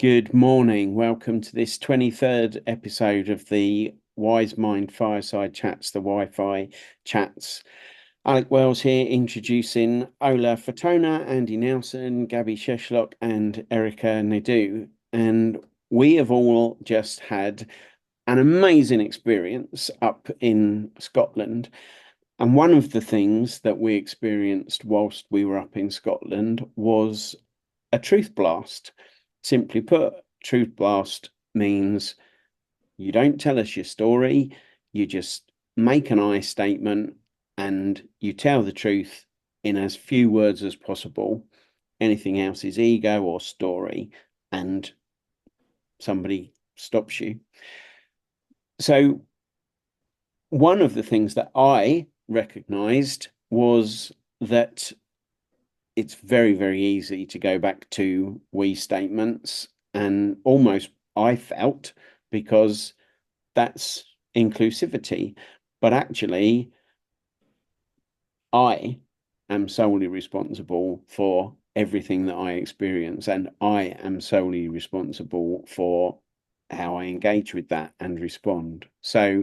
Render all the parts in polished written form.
Good morning. Welcome to this 23rd episode of the Wise Mind Fireside Chats, the Wi-Fi chats. Alec Wells here introducing Olafatona, Andy Nelson, Gabby Sheshlock and Erika Nadeau. And we have all just had an amazing experience up in Scotland. And one of the things that we experienced whilst we were up in Scotland was a truth blast. Simply put, truth blast means you don't tell us your story, you just make an I statement and you tell the truth in as few words as possible. Anything else is ego or story, and somebody stops you. So, one of the things that I recognized was that it's very, very easy to go back to we statements, and almost I felt, because that's inclusivity. But actually, I am solely responsible for everything that I experience, and I am solely responsible for how I engage with that and respond. So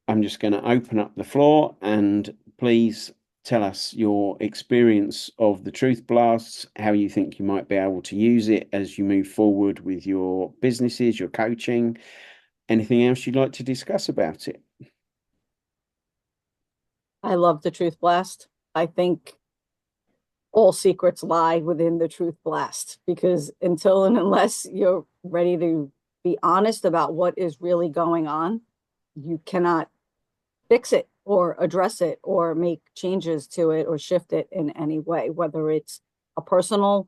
I'm just going to open up the floor, and please tell us your experience of the Truth Blasts, how you think you might be able to use it as you move forward with your businesses, your coaching, anything else you'd like to discuss about it. I love the Truth Blast. I think all secrets lie within the Truth Blast because until and unless you're ready to be honest about what is really going on, you cannot fix it or address it or make changes to it or shift it in any way, whether it's a personal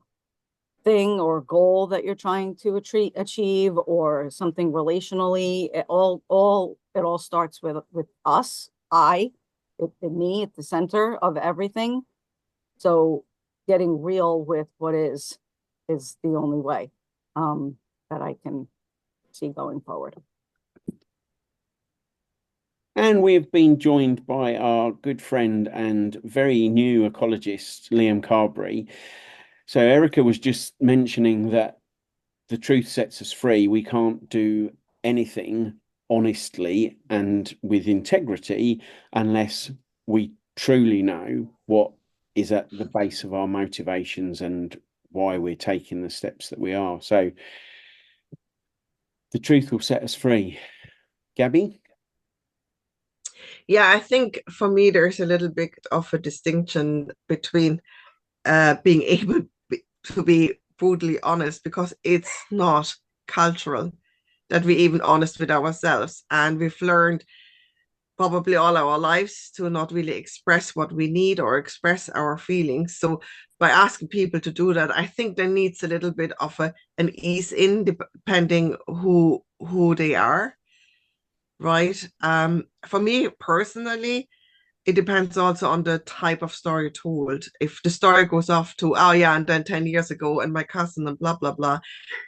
thing or goal that you're trying to achieve or something relationally. It all starts with us, me at the center of everything. So getting real with what is the only way that I can see going forward. And we've been joined by our good friend and very new ecologist, Liam Carberry. So Erika was just mentioning that the truth sets us free. We can't do anything honestly and with integrity unless we truly know what is at the base of our motivations and why we're taking the steps that we are. So the truth will set us free. Gabby? Yeah, I think for me, there's a little bit of a distinction between being able to be brutally honest because it's not cultural that we're even honest with ourselves. And we've learned probably all our lives to not really express what we need or express our feelings. So by asking people to do that, I think there needs a little bit of an ease in depending who they are, right? For me personally, it depends also on the type of story told. If the story goes off to, oh yeah, and then 10 years ago and my cousin and blah, blah, blah,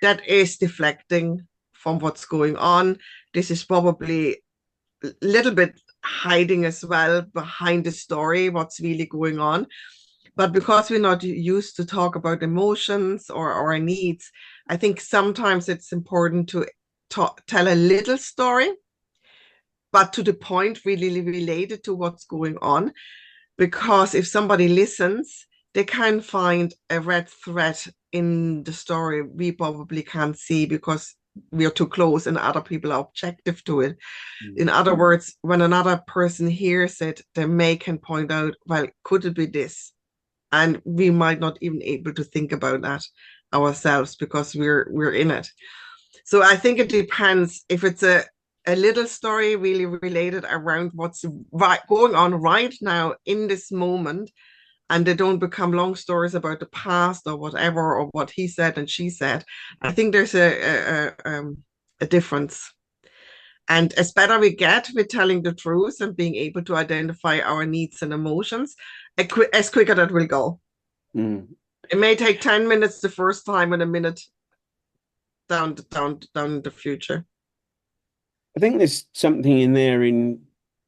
that is deflecting from what's going on. This is probably a little bit hiding as well behind the story, what's really going on. But because we're not used to talk about emotions or our needs, I think sometimes it's important to tell a little story but to the point, really related to what's going on. Because if somebody listens, they can find a red thread in the story we probably can't see because we are too close and other people are objective to it. In other words, when another person hears it, can point out, well, could it be this? And we might not even able to think about that ourselves because we're in it. So I think it depends if it's a little story really related around what's going on right now in this moment, and they don't become long stories about the past or whatever, or what he said and she said. I think there's a difference. And as better we get with telling the truth and being able to identify our needs and emotions, as quicker that will go. Mm. It may take 10 minutes the first time and a minute down the future. I think there's something in there in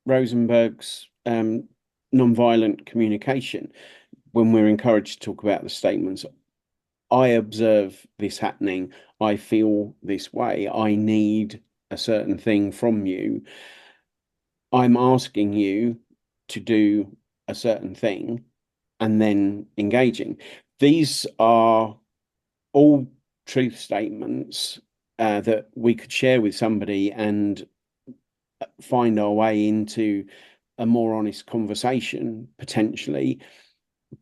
Rosenberg's nonviolent communication when we're encouraged to talk about the statements I observe this happening. I feel this way. I need a certain thing from you. I'm asking you to do a certain thing and then engaging. These are all truth statements that we could share with somebody and find our way into a more honest conversation potentially.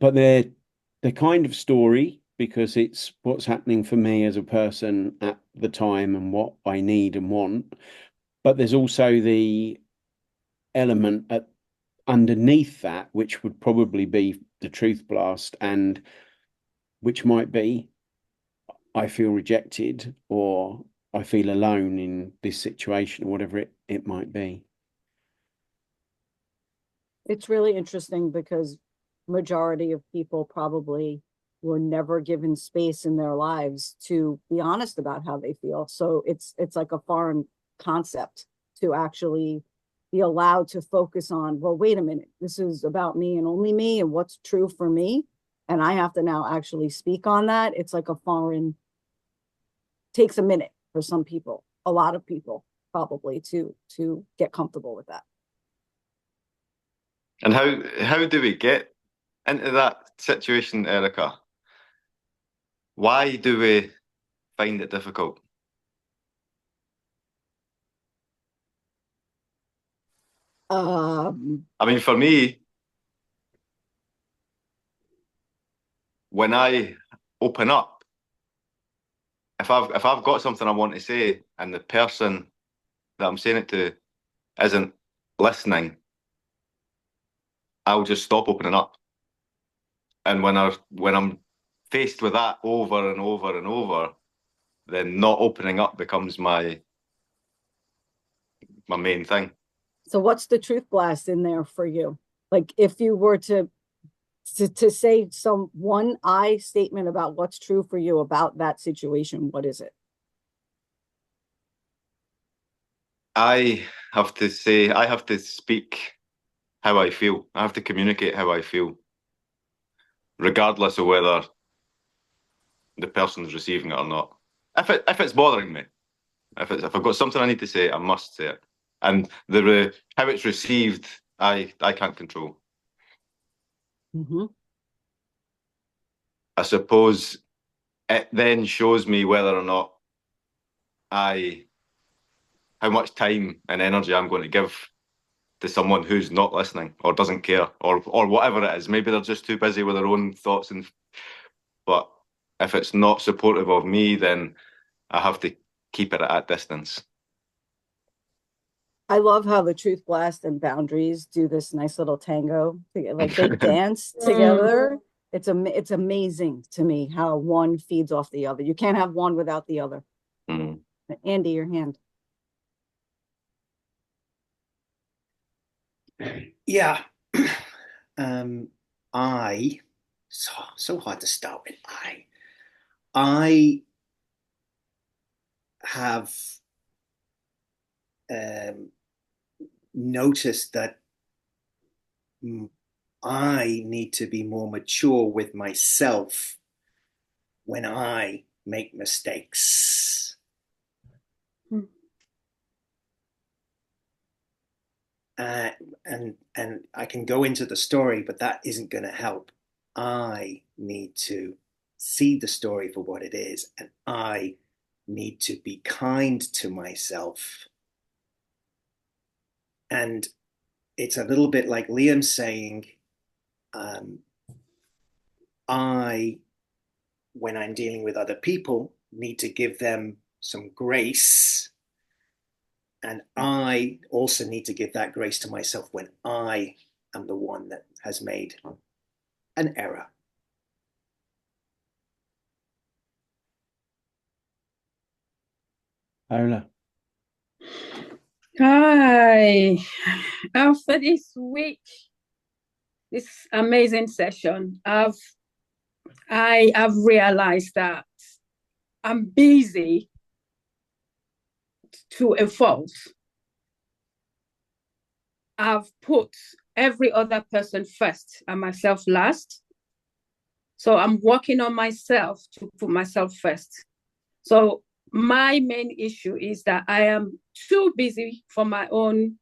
But they're kind of story because it's what's happening for me as a person at the time and what I need and want. But there's also the element underneath that, which would probably be the truth blast, and which might be I feel rejected or I feel alone in this situation or whatever it might be. It's really interesting because majority of people probably were never given space in their lives to be honest about how they feel. So it's like a foreign concept to actually be allowed to focus on, well, wait a minute, this is about me and only me and what's true for me. And I have to now actually speak on that. It's like a foreign, takes a minute for some people, a lot of people probably to get comfortable with that. And how do we get into that situation, Erika? Why do we find it difficult? I mean, for me, when I open up, if I've got something I want to say and the person that I'm saying it to isn't listening, I'll just stop opening up. And when I'm faced with that over and over and over, then not opening up becomes my main thing. So what's the truth blast in there for you? Like if you were to say some one I statement about what's true for you about that situation, what is it? I have to speak how I feel. I have to communicate how I feel, regardless of whether the person's receiving it or not. If it's bothering me, if I've got something I need to say, I must say it. And how it's received, I can't control. Mm-hmm. I suppose it then shows me whether or not how much time and energy I'm going to give to someone who's not listening or doesn't care or whatever it is. Maybe they're just too busy with their own thoughts but if it's not supportive of me, then I have to keep it at distance. I love how the truth blast and boundaries do this nice little tango. Like they dance together. It's amazing to me how one feeds off the other. You can't have one without the other. Mm. Andy, your hand. Yeah. I so hard to start with. I have noticed that I need to be more mature with myself when I make mistakes. And I can go into the story, but that isn't going to help. I need to see the story for what it is, and I need to be kind to myself. And it's a little bit like Liam saying, when I'm dealing with other people, need to give them some grace. And I also need to give that grace to myself when I am the one that has made an error. Ola. Hi. After this week, this amazing session, I have realized that I'm busy to a fault. I've put every other person first and myself last. So I'm working on myself to put myself first. So my main issue is that I am too busy for my own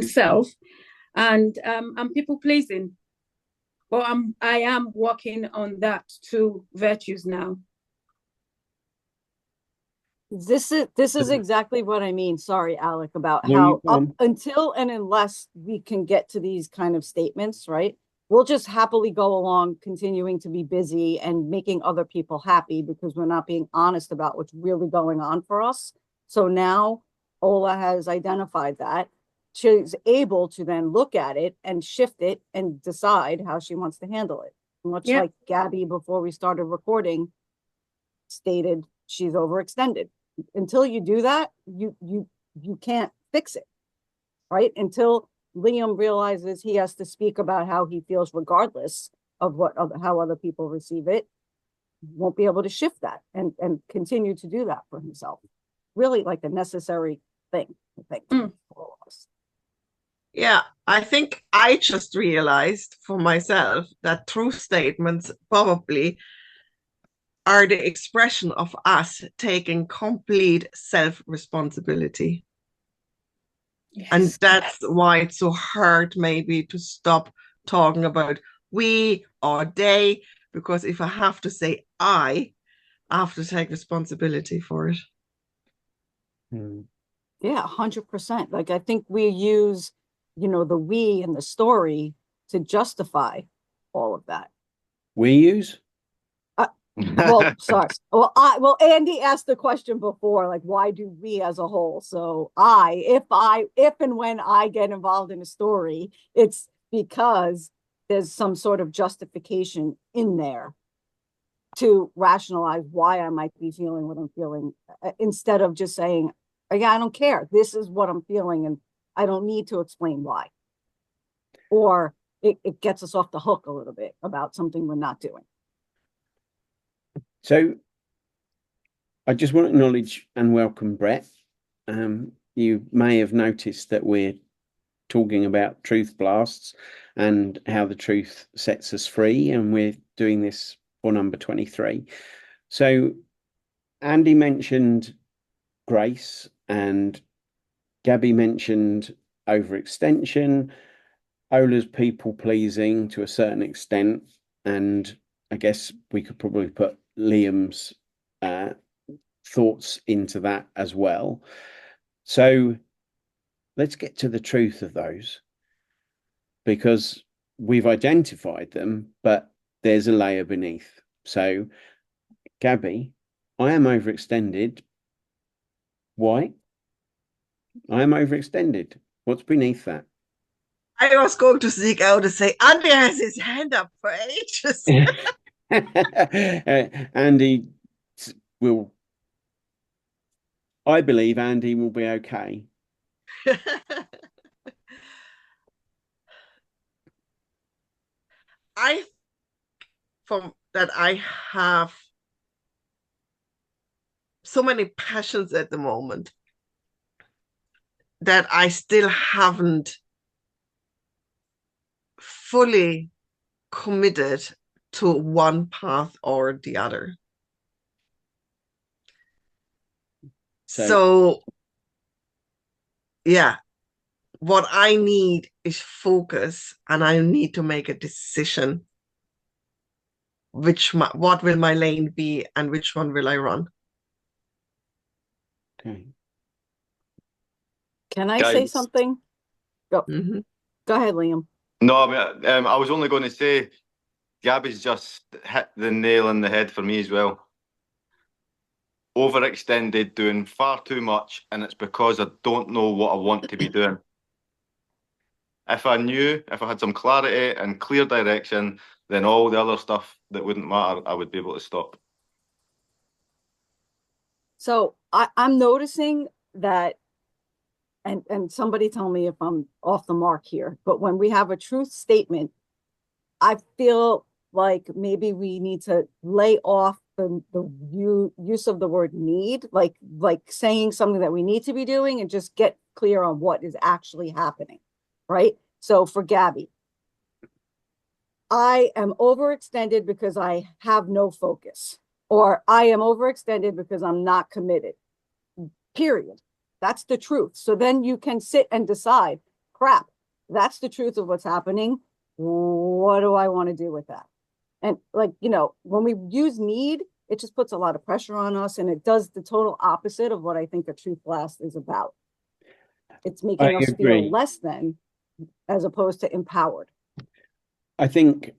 self, and I'm people pleasing. But I am working on that two virtues now. This is exactly what I mean. Sorry, Alec, about No, how you go up on. until and unless we can get to these kind of statements, right? We'll just happily go along continuing to be busy and making other people happy because we're not being honest about what's really going on for us. So now Ola has identified that. She's able to then look at it and shift it and decide how she wants to handle it. Much Yeah. like Gabby before we started recording stated she's overextended. Until you do that, you can't fix it, right? Until Liam realizes he has to speak about how he feels regardless of how other people receive it, won't be able to shift that and continue to do that for himself. Really like a necessary thing, I think, for all of us. Yeah, I think I just realized for myself that truth statements probably are the expression of us taking complete self-responsibility. Yes. And that's why it's so hard maybe to stop talking about we or they, because if I have to say I have to take responsibility for it. Yeah, 100%. Like I think we use, the we in the story to justify all of that. We use? Well, sorry. Well, Andy asked the question before, like, why do we as a whole? So if and when I get involved in a story, it's because there's some sort of justification in there to rationalize why I might be feeling what I'm feeling, instead of just saying, yeah, I don't care. This is what I'm feeling, and I don't need to explain why. Or it gets us off the hook a little bit about something we're not doing. So I just want to acknowledge and welcome Brett. You may have noticed that we're talking about TruthBlasts and how the truth sets us free, and we're doing this for number 23. So Andy mentioned grace and Gabby mentioned overextension. Ola's people pleasing to a certain extent, and I guess we could probably put Liam's thoughts into that as well. So let's get to the truth of those, because we've identified them, but there's a layer beneath. So, Gabby, I am overextended. Why? I am overextended. What's beneath that? I was going to seek out to say, Andy has his hand up for ages. Andy will, I believe Andy will be okay. I have so many passions at the moment that I still haven't fully committed to one path or the other. So yeah, what I need is focus, and I need to make a decision. What will my lane be, and which one will I run? Okay. Can I say something? Go. Mm-hmm. Go ahead, Liam. No, I was only going to say, Gabby's just hit the nail on the head for me as well. Overextended, doing far too much, and it's because I don't know what I want to be doing. If I had some clarity and clear direction, then all the other stuff that wouldn't matter, I would be able to stop. So I'm noticing that, and somebody tell me if I'm off the mark here, but when we have a truth statement, I feel like maybe we need to lay off the use of the word need, like saying something that we need to be doing, and just get clear on what is actually happening, right? So for Gabby, I am overextended because I have no focus, or I am overextended because I'm not committed. Period. That's the truth. So then you can sit and decide, crap, that's the truth of what's happening. What do I want to do with that? And like, when we use need, it just puts a lot of pressure on us, and it does the total opposite of what I think a truth blast is about. It's making us feel less than, as opposed to empowered. I think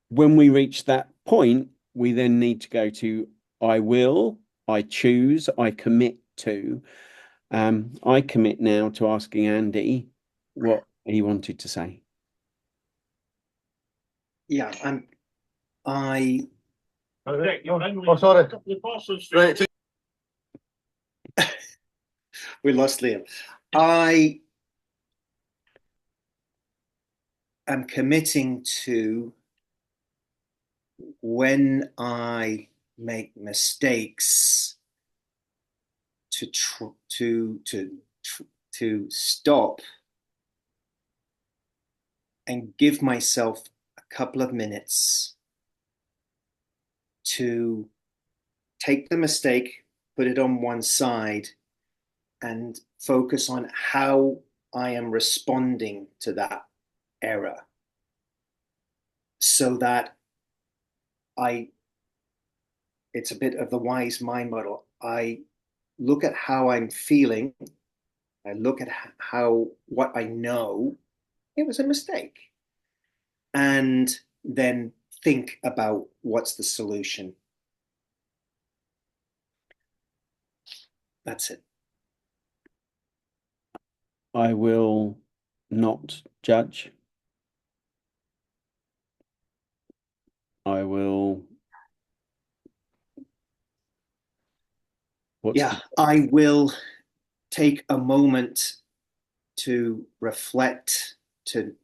when we reach that point, we then need to go to I will, I choose, I commit to. I commit now to asking Andy what he wanted to say. Yeah, I. Oh, sorry. Right. We lost Liam. I am committing to, when I make mistakes, to stop and give myself a couple of minutes to take the mistake, put it on one side, and focus on how I am responding to that error, so that it's a bit of the wise mind model. I look at how I'm feeling. I look at what I know, it was a mistake, and then think about what's the solution. That's it. I will not judge. I will. I will take a moment to reflect, to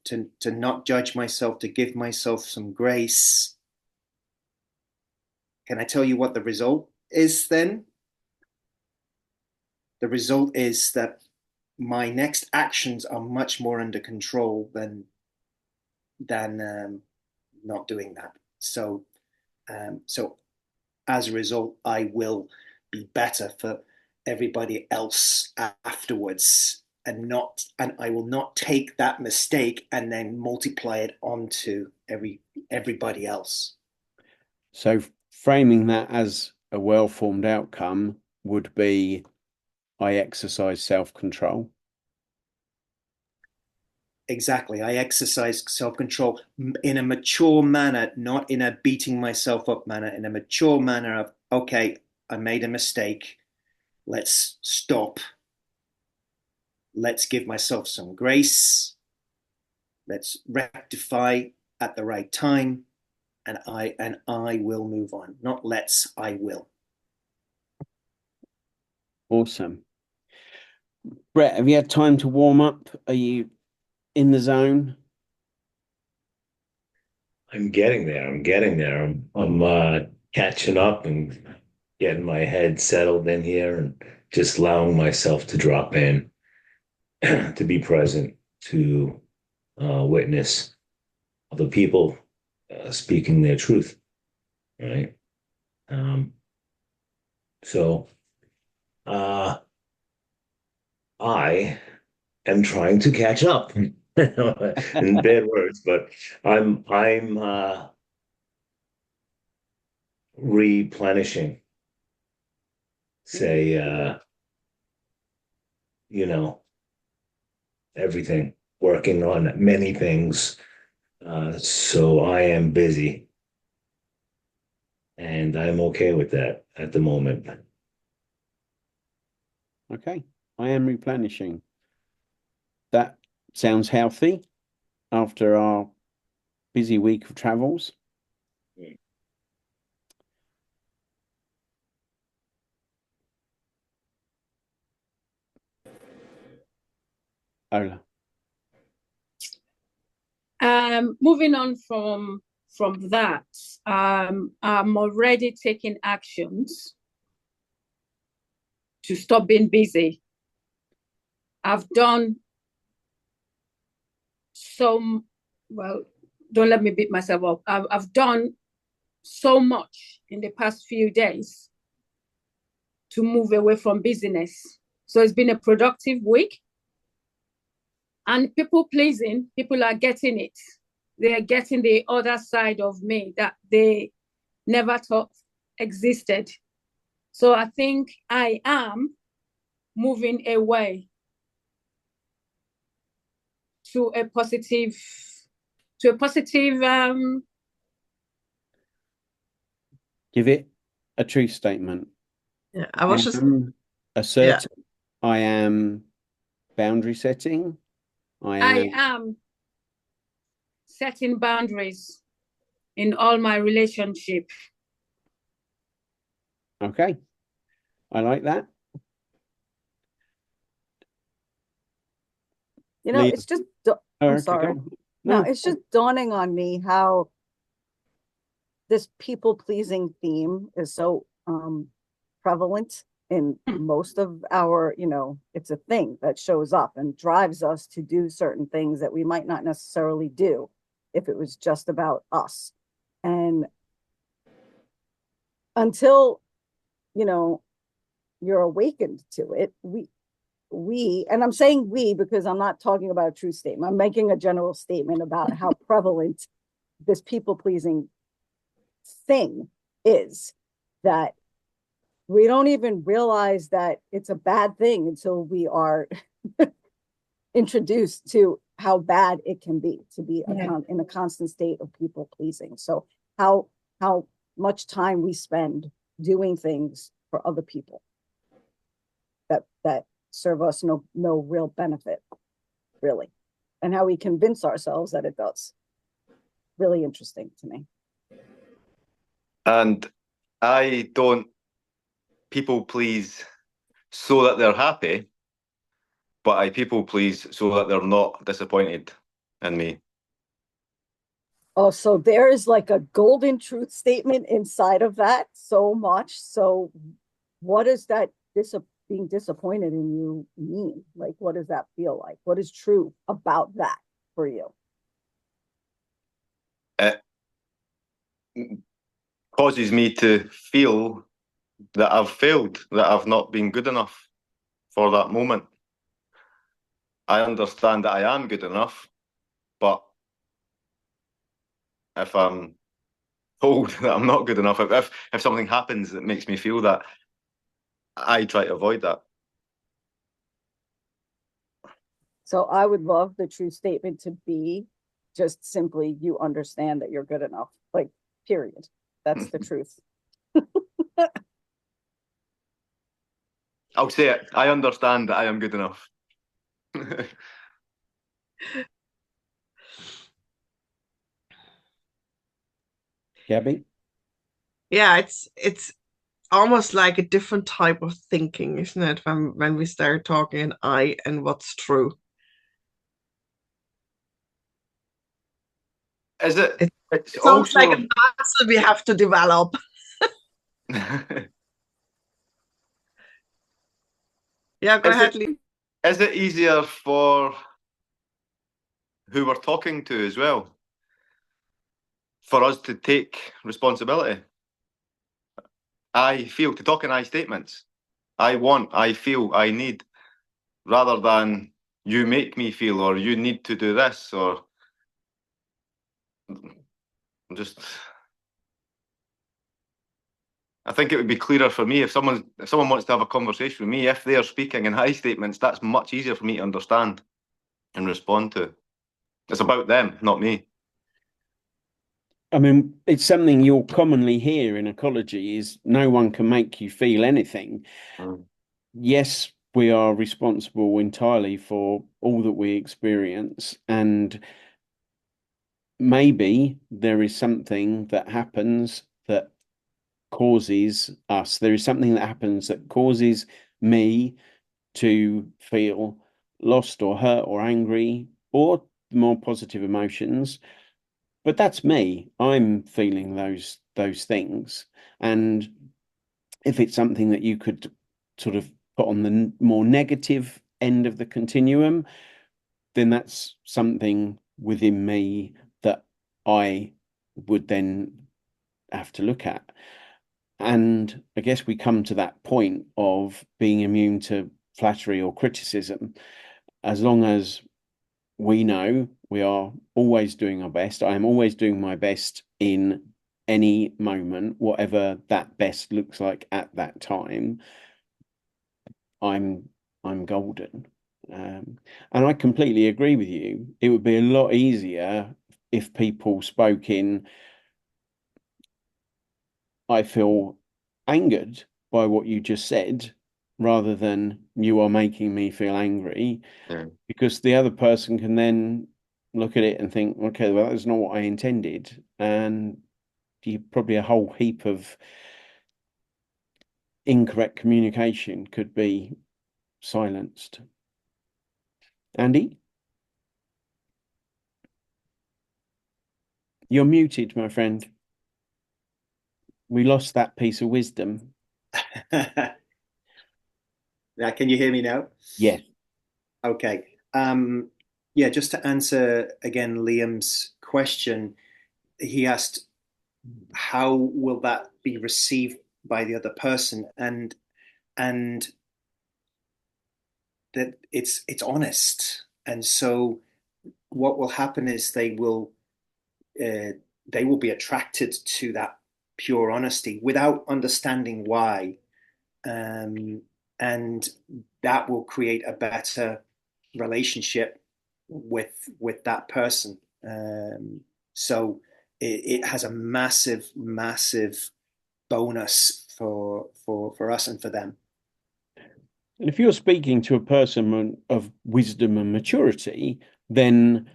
not judge myself, to give myself some grace. Can I tell you what the result is then? The result is that my next actions are much more under control than not doing that. So as a result, I will be better for everybody else afterwards, and I will not take that mistake and then multiply it onto everybody else. So framing that as a well-formed outcome would be I exercise self-control. Exactly. I exercise self-control in a mature manner, not in a beating myself up manner, in a mature manner of, okay, I made a mistake. Let's stop. Let's give myself some grace. Let's rectify at the right time. And I will move on. Not let's, I will. Awesome. Brett, have you had time to warm up? Are you in the zone? I'm getting there. I'm catching up and getting my head settled in here and just allowing myself to drop in, to be present, to witness other people speaking their truth, right? Um, so I am trying to catch up in bad words, but I'm replenishing, say, you know, everything, working on many things. So I am busy, and I'm okay with that at the moment. Okay. I am replenishing. That sounds healthy after our busy week of travels. Ola. Moving on from that, I'm already taking actions to stop being busy. I've done some, well, don't let me beat myself up. I've done so much in the past few days to move away from business. So it's been a productive week. And people pleasing, people are getting it. They are getting the other side of me that they never thought existed. So I think I am moving away to a positive, Give it a truth statement. Yeah, I was just assertive. I am boundary setting. I am setting boundaries in all my relationship. Okay. I like that. You know, it's just, I'm sorry. No, it's just dawning on me how this people-pleasing theme is so prevalent in most of our, you know, it's a thing that shows up and drives us to do certain things that we might not necessarily do if it was just about us. And until, you know, you're awakened to it, we, and I'm saying we because I'm not talking about a true statement. I'm making a general statement about how prevalent this people-pleasing thing is, that we don't even realize that it's a bad thing until we are introduced to how bad it can be to be in a constant state of people pleasing. So how much time we spend doing things for other people that serve us no real benefit, really, and how we convince ourselves that it does. Really interesting to me. And I don't people please so that they're happy, but I people please so that they're not disappointed in me. Oh, so there is like a golden truth statement inside of that so much. So what does that being disappointed in you mean? Like, what does that feel like? What is true about that for you? It causes me to feel that I've failed, that I've not been good enough for that moment. I understand that I am good enough, but if I'm told that I'm not good enough, if something happens that makes me feel that, I try to avoid that. So I would love the true statement to be just simply, you understand that you're good enough, like, period. That's the truth. I'll say it. I understand that I am good enough. Gabby? Yeah, it's almost like a different type of thinking, isn't it? When we start talking I and what's true. Is it? It sounds like a muscle we have to develop. Yeah, go ahead, Lee. Is it easier for who we're talking to as well, for us to take responsibility? I feel, to talk in I statements. I want, I feel, I need, rather than you make me feel, or you need to do this, or just. I think it would be clearer for me if someone wants to have a conversation with me, if they are speaking in I statements, that's much easier for me to understand and respond to. It's about them, not me. I mean, it's something you'll commonly hear in ecology is no one can make you feel anything. Yes, we are responsible entirely for all that we experience, and maybe there is something that happens that causes us. There is something that happens that causes me to feel lost or hurt or angry or more positive emotions. But that's me. I'm feeling those things. And if it's something that you could sort of put on the more negative end of the continuum, then that's something within me that I would then have to look at. And I guess we come to that point of being immune to flattery or criticism. As long as we know we are always doing our best, I am always doing my best in any moment, whatever that best looks like at that time, I'm golden. And I completely agree with you. It would be a lot easier if people spoke in, I feel angered by what you just said, rather than you are making me feel angry, because the other person can then look at it and think, okay, well, that's not what I intended. And you probably a whole heap of incorrect communication could be silenced. Andy, you're muted, my friend. We lost that piece of wisdom. Now, can you hear me now? Yes. Okay. Yeah, just to answer again Liam's question, he asked, how will that be received by the other person? And that it's honest. And so what will happen is they will be attracted to that pure honesty without understanding why. And that will create a better relationship with that person. So it has a massive bonus for us and for them. And if you're speaking to a person of wisdom and maturity, then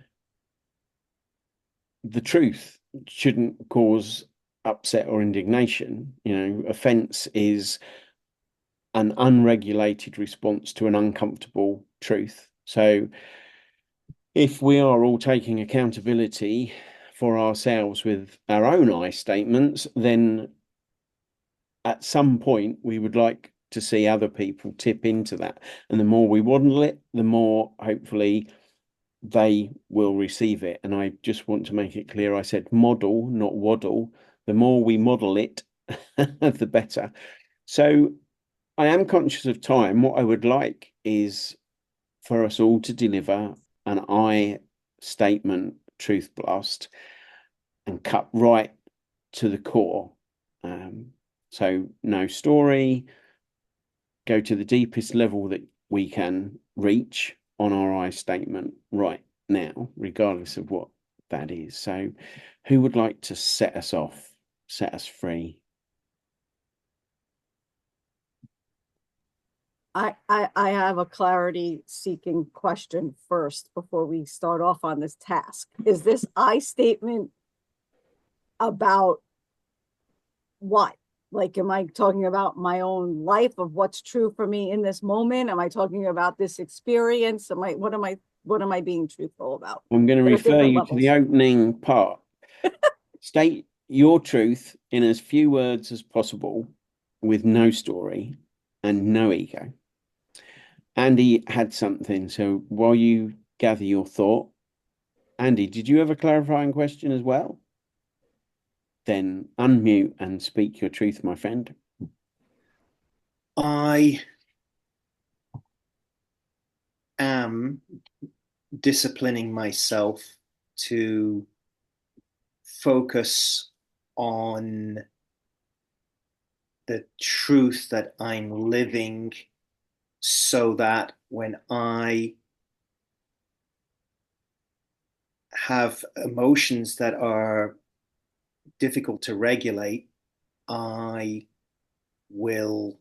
the truth shouldn't cause upset or indignation. You know, offense is an unregulated response to an uncomfortable truth. So if we are all taking accountability for ourselves with our own I statements, then at some point we would like to see other people tip into that. And the more we waddle it, the more hopefully they will receive it. And I just want to make it clear, I said model, not waddle. The more we model it, the better. So I am conscious of time. What I would like is for us all to deliver an I statement truth blast and cut right to the core. So no story, go to the deepest level that we can reach on our I statement right now, regardless of what that is. So who would like to set us off, set us free? I have a clarity seeking question first before we start off on this task. Is this I statement about what? Like, am I talking about my own life of what's true for me in this moment? Am I talking about this experience? What am I being truthful about? I'm going to refer you to the opening part. State your truth in as few words as possible with no story and no ego. Andy had something, so while you gather your thought, Andy, did you have a clarifying question as well? Then unmute and speak your truth, my friend. I am disciplining myself to focus on the truth that I'm living, so that when I have emotions that are difficult to regulate, I will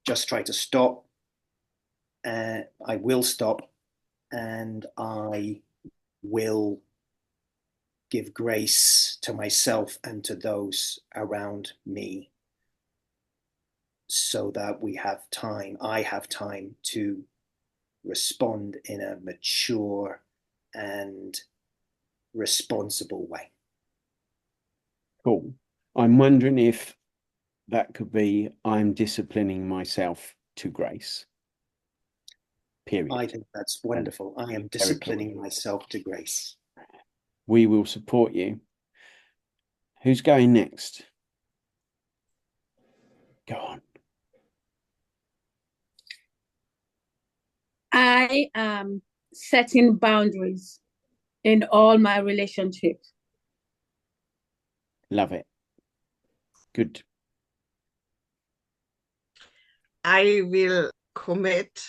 just try to stop. I will stop, and I will give grace to myself and to those around me, so that I have time to respond in a mature and responsible way. Cool. I'm wondering if that could be I'm disciplining myself to grace. period. I think that's wonderful. I am disciplining myself to grace. We will support you. Who's going next? Go on. I am setting boundaries in all my relationships. Love it. Good. I will commit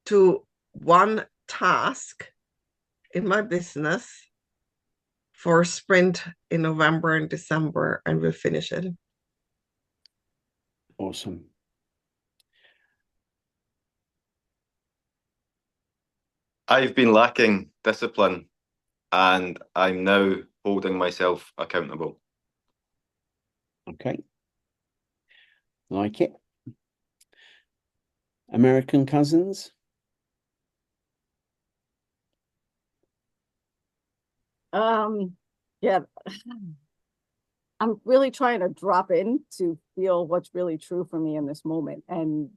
to one task in my business for a sprint in November and December, and we'll finish it. Awesome. I've been lacking discipline, and I'm now holding myself accountable. Okay. Like it. American cousins? Yeah, I'm really trying to drop in to feel what's really true for me in this moment. And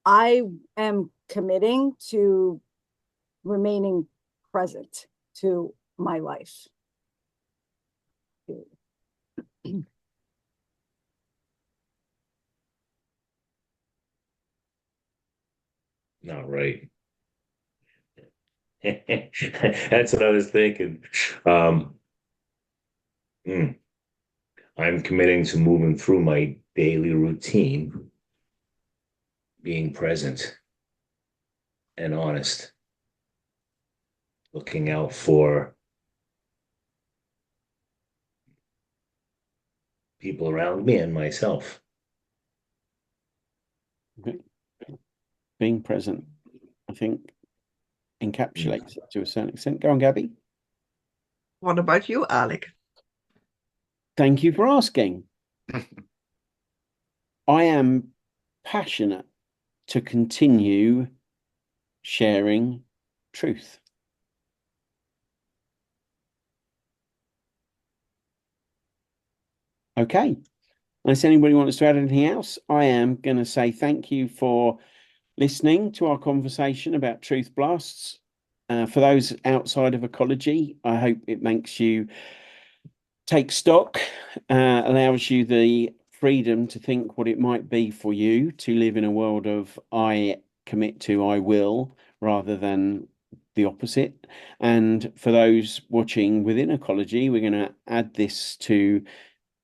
I am committing to remaining present to my life. Not right. That's what I was thinking. Mm, I'm committing to moving through my daily routine, being present and honest, looking out for people around me and myself. Okay. Being present, I think, encapsulates it to a certain extent. Go on, Gabby. What about you, Alec? Thank you for asking. I am passionate to continue sharing truth. Okay. Unless anybody wants to add anything else, I am going to say thank you for listening to our conversation about truth blasts. For those outside of ecology, I hope it makes you take stock, allows you the freedom to think what it might be for you to live in a world of I commit to, I will, rather than the opposite. And for those watching within ecology, we're going to add this to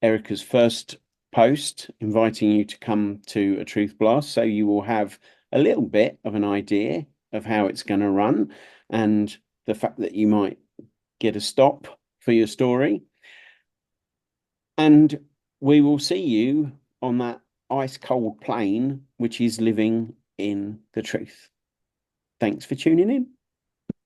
Erika's first post, inviting you to come to a truth blast. So you will have a little bit of an idea of how it's going to run and the fact that you might get a stop for your story. And we will see you on that ice cold plane, which is living in the truth. Thanks for tuning in.